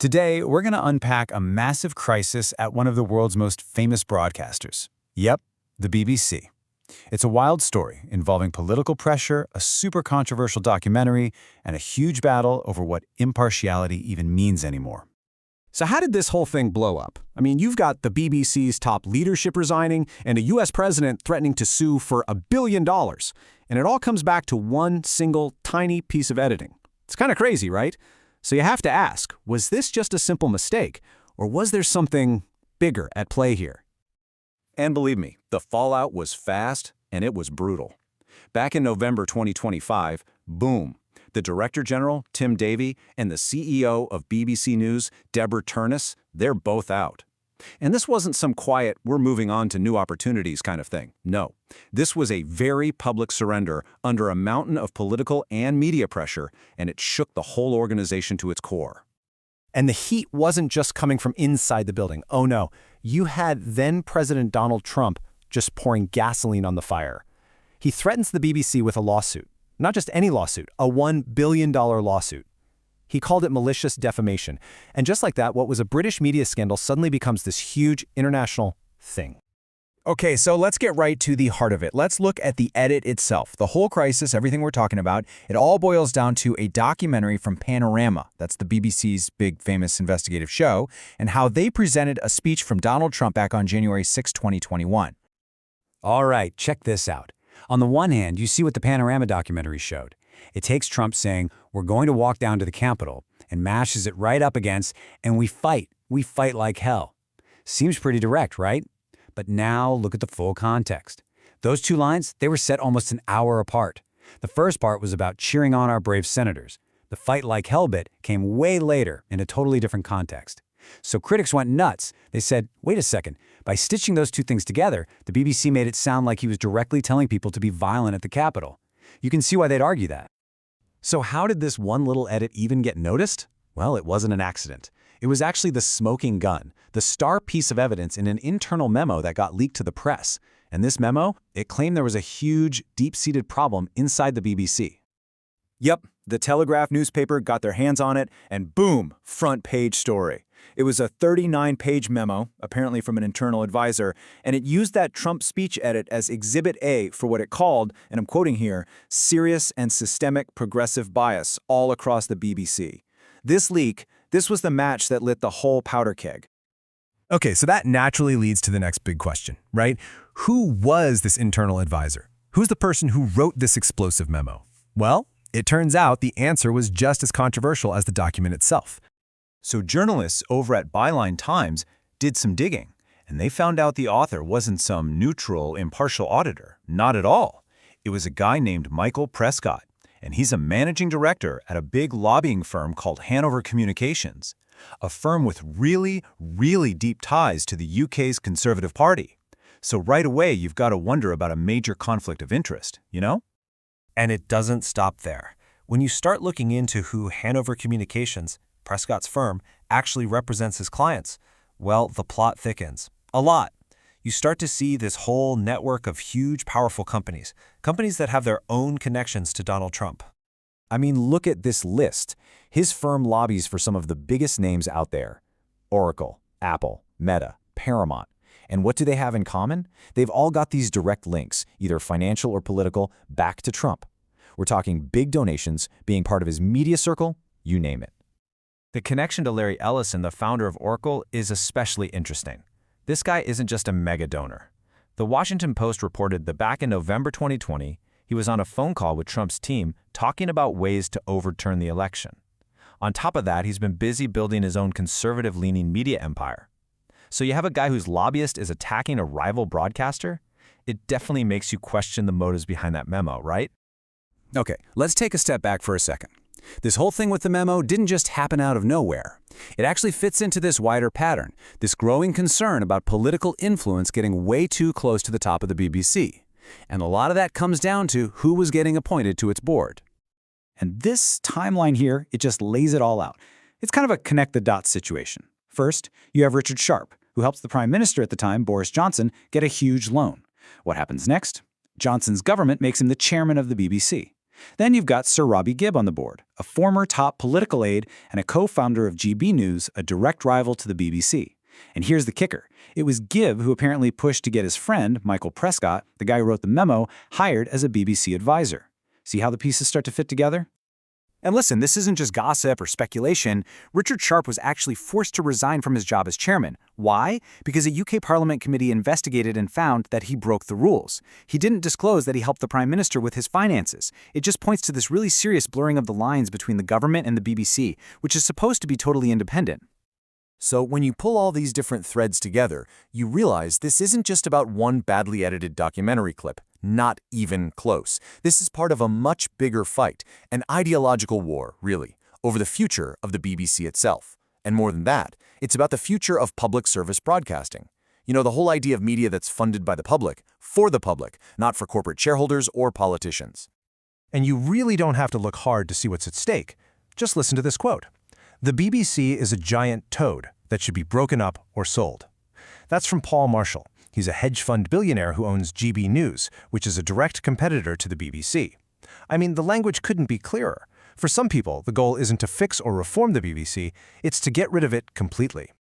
Today, we're going to unpack a massive crisis at one of the world's most famous broadcasters. Yep, the BBC. It's a wild story involving political pressure, a super controversial documentary, and a huge battle over what impartiality even means anymore. So how did this whole thing blow up? I mean, you've got the BBC's top leadership resigning and a US president threatening to sue for $1 billion. And it all comes back to one single tiny piece of editing. It's kind of crazy, right? So you have to ask, was this just a simple mistake, or was there something bigger at play here? And believe me, the fallout was fast and it was brutal. Back in November 2025, boom, the Director General, Tim Davie, and the CEO of BBC News, Deborah Turness, they're both out. And this wasn't some quiet, we're moving on to new opportunities kind of thing. No, this was a very public surrender under a mountain of political and media pressure, and it shook the whole organization to its core. And the heat wasn't just coming from inside the building. Oh no, you had then President Donald Trump just pouring gasoline on the fire. He threatens the BBC with a lawsuit. Not just any lawsuit, a $1 billion lawsuit. He called it malicious defamation. And just like that, what was a British media scandal suddenly becomes this huge international thing. Okay, so let's get right to the heart of it. Let's look at the edit itself. The whole crisis, everything we're talking about, it all boils down to a documentary from Panorama, that's the BBC's big famous investigative show, and how they presented a speech from Donald Trump back on January 6, 2021. All right, check this out. On the one hand, you see what the Panorama documentary showed. It takes Trump saying, we're going to walk down to the Capitol, and mashes it right up against, and we fight like hell. Seems pretty direct, right? But now look at the full context. Those two lines, they were set almost an hour apart. The first part was about cheering on our brave senators. The fight like hell bit came way later in a totally different context. So critics went nuts. They said, wait a second, by stitching those two things together, the BBC made it sound like he was directly telling people to be violent at the Capitol. You can see why they'd argue that. So how did this one little edit even get noticed? Well, it wasn't an accident. It was actually the smoking gun, the star piece of evidence in an internal memo that got leaked to the press. And this memo, it claimed there was a huge, deep-seated problem inside the BBC. Yep, the Telegraph newspaper got their hands on it, and boom, front page story. It was a 39-page memo, apparently from an internal advisor, and it used that Trump speech edit as Exhibit A for what it called, and I'm quoting here, serious and systemic progressive bias all across the BBC. This leak, this was the match that lit the whole powder keg. Okay, so that naturally leads to the next big question, right? Who was this internal advisor? Who's the person who wrote this explosive memo? Well, it turns out the answer was just as controversial as the document itself. So journalists over at Byline Times did some digging, and they found out the author wasn't some neutral, impartial auditor. Not at all. It was a guy named Michael Prescott, and he's a managing director at a big lobbying firm called Hanover Communications, a firm with really, really deep ties to the UK's Conservative Party. So right away, you've got to wonder about a major conflict of interest, you know? And it doesn't stop there. When you start looking into who Hanover Communications, Prescott's firm, actually represents his clients, well, the plot thickens. A lot. You start to see this whole network of huge, powerful companies that have their own connections to Donald Trump. I mean, look at this list. His firm lobbies for some of the biggest names out there. Oracle, Apple, Meta, Paramount. And what do they have in common? They've all got these direct links, either financial or political, back to Trump. We're talking big donations, being part of his media circle, you name it. The connection to Larry Ellison, the founder of Oracle, is especially interesting. This guy isn't just a mega donor. The Washington Post reported that back in November 2020, he was on a phone call with Trump's team talking about ways to overturn the election. On top of that, he's been busy building his own conservative-leaning media empire. So you have a guy whose lobbyist is attacking a rival broadcaster? It definitely makes you question the motives behind that memo, right? Okay, let's take a step back for a second. This whole thing with the memo didn't just happen out of nowhere. It actually fits into this wider pattern, this growing concern about political influence getting way too close to the top of the BBC. And a lot of that comes down to who was getting appointed to its board. And this timeline here, it just lays it all out. It's kind of a connect-the-dots situation. First, you have Richard Sharp, who helps the Prime Minister at the time, Boris Johnson, get a huge loan. What happens next? Johnson's government makes him the chairman of the BBC. Then you've got Sir Robbie Gibb on the board, a former top political aide and a co-founder of GB News, a direct rival to the BBC. And here's the kicker. It was Gibb who apparently pushed to get his friend, Michael Prescott, the guy who wrote the memo, hired as a BBC advisor. See how the pieces start to fit together? And listen, this isn't just gossip or speculation. Richard Sharp was actually forced to resign from his job as chairman. Why? Because a UK Parliament committee investigated and found that he broke the rules. He didn't disclose that he helped the Prime Minister with his finances. It just points to this really serious blurring of the lines between the government and the BBC, which is supposed to be totally independent. So when you pull all these different threads together, you realize this isn't just about one badly edited documentary clip. Not even close. This is part of a much bigger fight, an ideological war, really, over the future of the BBC itself. And more than that, it's about the future of public service broadcasting. You know, the whole idea of media that's funded by the public, for the public, not for corporate shareholders or politicians. And you really don't have to look hard to see what's at stake. Just listen to this quote. "The BBC is a giant toad that should be broken up or sold." That's from Paul Marshall. He's a hedge fund billionaire who owns GB News, which is a direct competitor to the BBC. I mean, the language couldn't be clearer. For some people, the goal isn't to fix or reform the BBC, it's to get rid of it completely.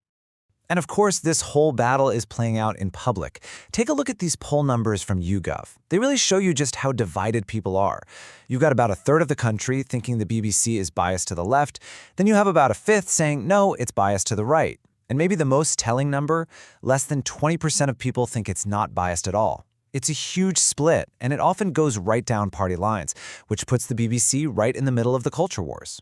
And of course, this whole battle is playing out in public. Take a look at these poll numbers from YouGov. They really show you just how divided people are. You've got about a third of the country thinking the BBC is biased to the left. Then you have about a fifth saying, no, it's biased to the right. And maybe the most telling number, less than 20% of people think it's not biased at all. It's a huge split, and it often goes right down party lines, which puts the BBC right in the middle of the culture wars.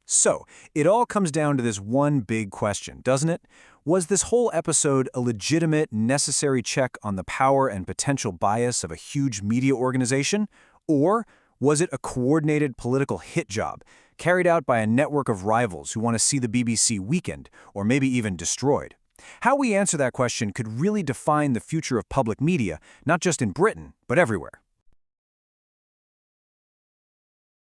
So, it all comes down to this one big question, doesn't it? Was this whole episode a legitimate, necessary check on the power and potential bias of a huge media organization? Or was it a coordinated political hit job, carried out by a network of rivals who want to see the BBC weakened, or maybe even destroyed? How we answer that question could really define the future of public media, not just in Britain, but everywhere.